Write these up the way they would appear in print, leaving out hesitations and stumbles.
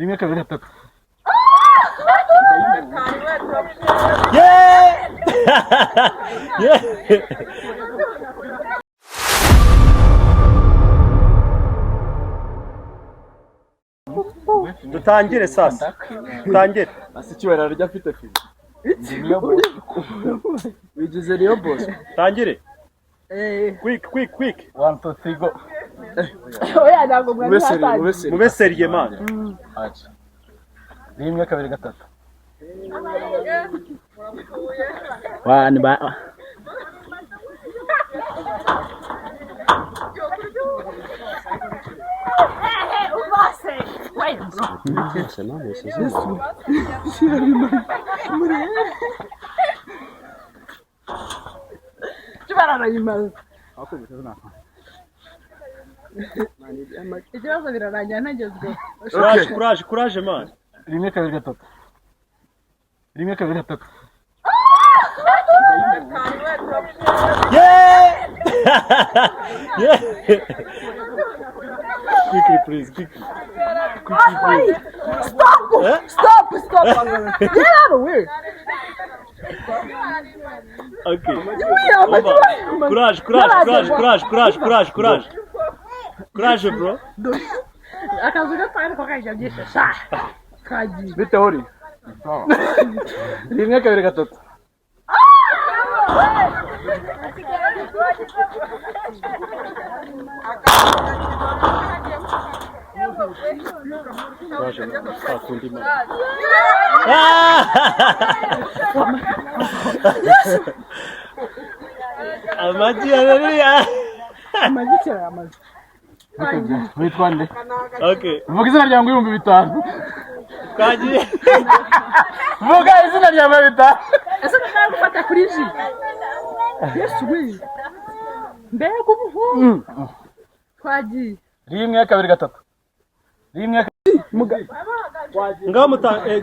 rimwe kabiri gatatu. Yeah! Yeah! Dutangire sasa. Dutangire. Asikiwera rya afite film. Wigize niyo boss. Tangire. Quick. 1 2 3 go. Oya ntabwo mwari hatanye. Mube seriye man. Acha. Rimwe kabiri gatatu. Wani ba. Ikibazo birarangira ntagezweho. Courage man. Rimwe kabiri gatatu. Rimwe kabiri gatatu. Yeah! Yeah! Quickly please. Stop! Get out of here! Okay. Courage bro. Akazu gatanu kakajya byisha. Kaji. Bite hori. Rimwe kabiri gatatu. Amaji haleluya. Witwa nde? Okay. Vuga izina ryangu 5,000. Kaji. Vuga izina ryangu 5,000. Ese ntabwo gufata kuri ji. Yesu we. Mbega ubuhu. Kaji. Rimwe kabiri gatatu. Rimwe Ngaho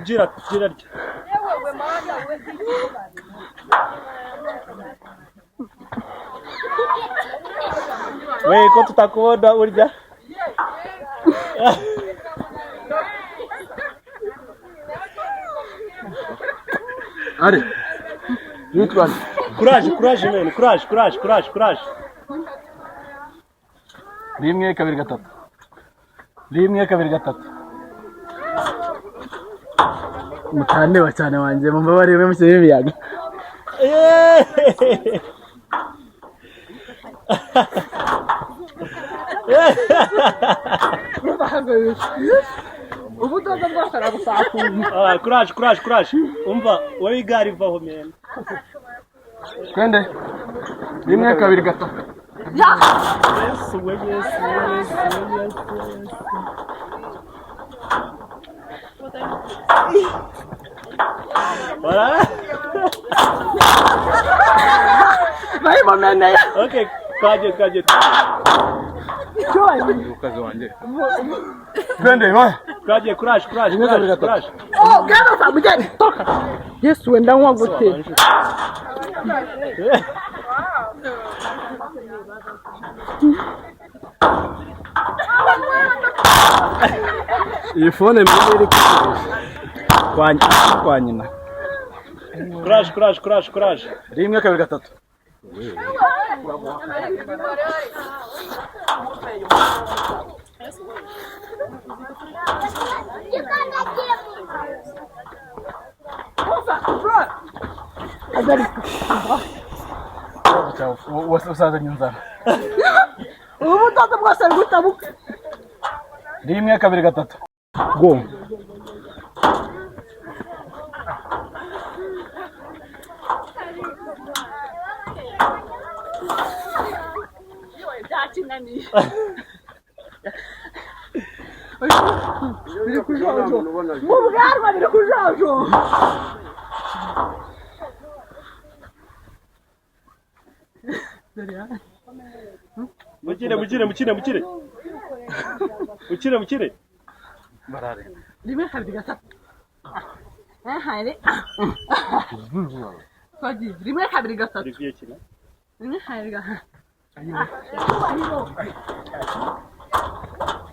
gira rya. Wewe ko tutakubona urya. Ari. Witwa nde? Courage man. Courage. Rimwe kabiri gatatu. Rimwe kabiri gatatu. Mutande wa cyane wanje mumbabarire mushyire ibiyaga. Ubu doza bwasara gusakuma. Courage. Umva wowe igari vaho men. Twende. Rimwe kabiri gatatu. Yes. Voilà. Vai mamene. Okay, kaje. Ukazi wanje. Twende wa. Kaje, courage. Oh, gano famujeni. Toka. Yesu wenda nkwa gute. Iyi phone mbere iri kwa nyina. Courage. Rimwe kabiri gatatu. Usaza nyunzara. Ubu doza bwasara gutabuka. Rimwe kabiri gatatu. Go. Biri kujojo. Mu bwarwa biri kujojo. Mukire. Barare. Rimwe kabiri gatatu. Hayır. Kaji. Rimwe kabiri gatatu. Rimwe hayır gatatu.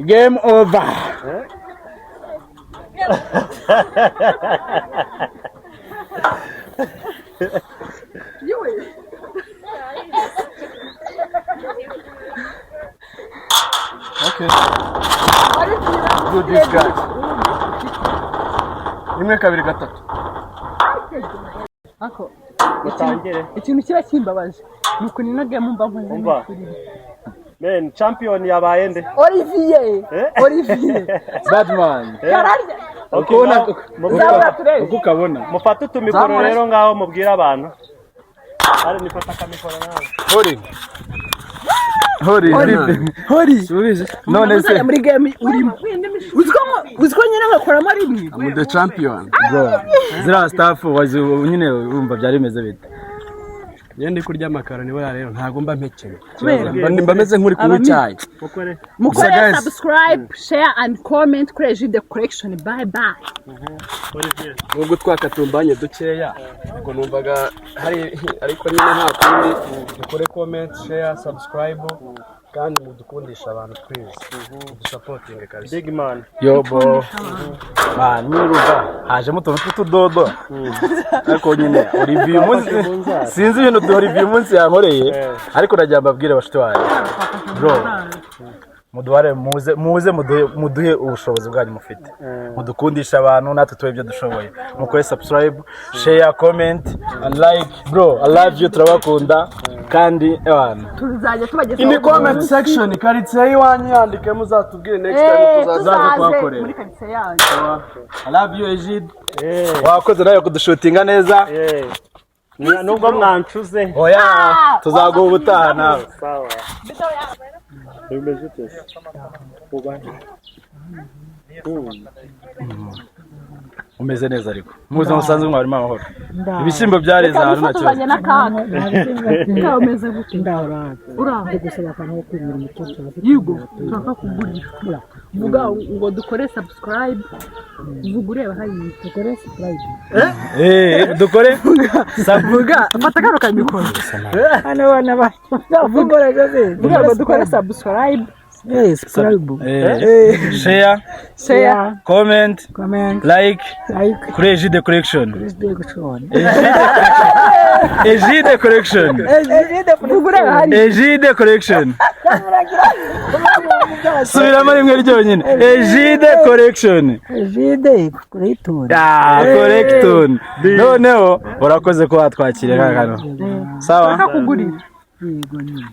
Game over. Okay. Do this guy. Rimwe kabiri gatatu. Ako. Mutangire. Ikintu kiba kimbabaje. Nuko ninaga mumba nkoze. Umva. Men, champion yabaye nde? Olivier. Olivier. Badman. Kararya. Ukubona Zabura ukabona. Mufate utumikoro rero ngaho mubwira abantu. Ari nifata kamikoro nawe. Hori. Subize. None se muri game urimo. Uziko nyine ngakoramo rimwe. I'm the champion. Bro, zira staff wazi nyine urumva byari bimeze bite. Yende kurya makaroni bora rero ntago mba mpekeye. Mba meze nkuri kunywa icyayi. Mukore subscribe, share and comment kuri Egide Collection. Bye bye. Nubwo twakatumbanye dukeya ngo numvaga hari ariko nyine nta kundi mukore comment, share, subscribe kandi mudukundisha abantu please. Supporting kabisa. Big man. Yo bro. Man, niruba haje muto tudodo. Ariko nyine Olivier munsi sinzi ibintu bya Olivier munsi yankoreye ariko najya mbabwire bashito wawe. Bro. Muduhare muduhe ubushobozi bwanyu mufite. Mudukundisha abantu natwe tuwe ibyo dushoboye. Mukore subscribe, share, comment and like. Bro, I love you, turabakunda kandi abantu. Tuzajya tubageza In the comment section karitsiye yiwanyu yandike muzatubwire next time tuzaza kuhakorera. Muri karitsiye yacu. I love you Egide. Wakoze nayo kudushutinga neza. Nubwo mwancuze. Oya, tuzaguha ubutaha nawe. Sawa. Bimeze ute? Umeze neza ariko. Muze musanzwe mwarimo amahoro. Ibishyimbo byareza ahantu nacyo. Tuzanye n'akaga. Ngaho umeze gute? Uranga gusaba akantu ko kwimira umutoto. Yugo, turaka kugurira. Vuga ngo dukore subscribe. Vuga ureba hari dukore subscribe. Dukore Vuga, fata karo kamikoro. Hano bana ba. Vuga rero. Vuga ngo dukore subscribe. Subscribe. Share, comment, like kuri Egide Collection. Egide Collection. Vuga ureba hari Egide Collection. Subiramo rimwe ryonyine. Egide Collection. Egide Collection. Collection. Noneho urakoze ko watwakiriye kakano. Sawa? kugurira. Yego nyine.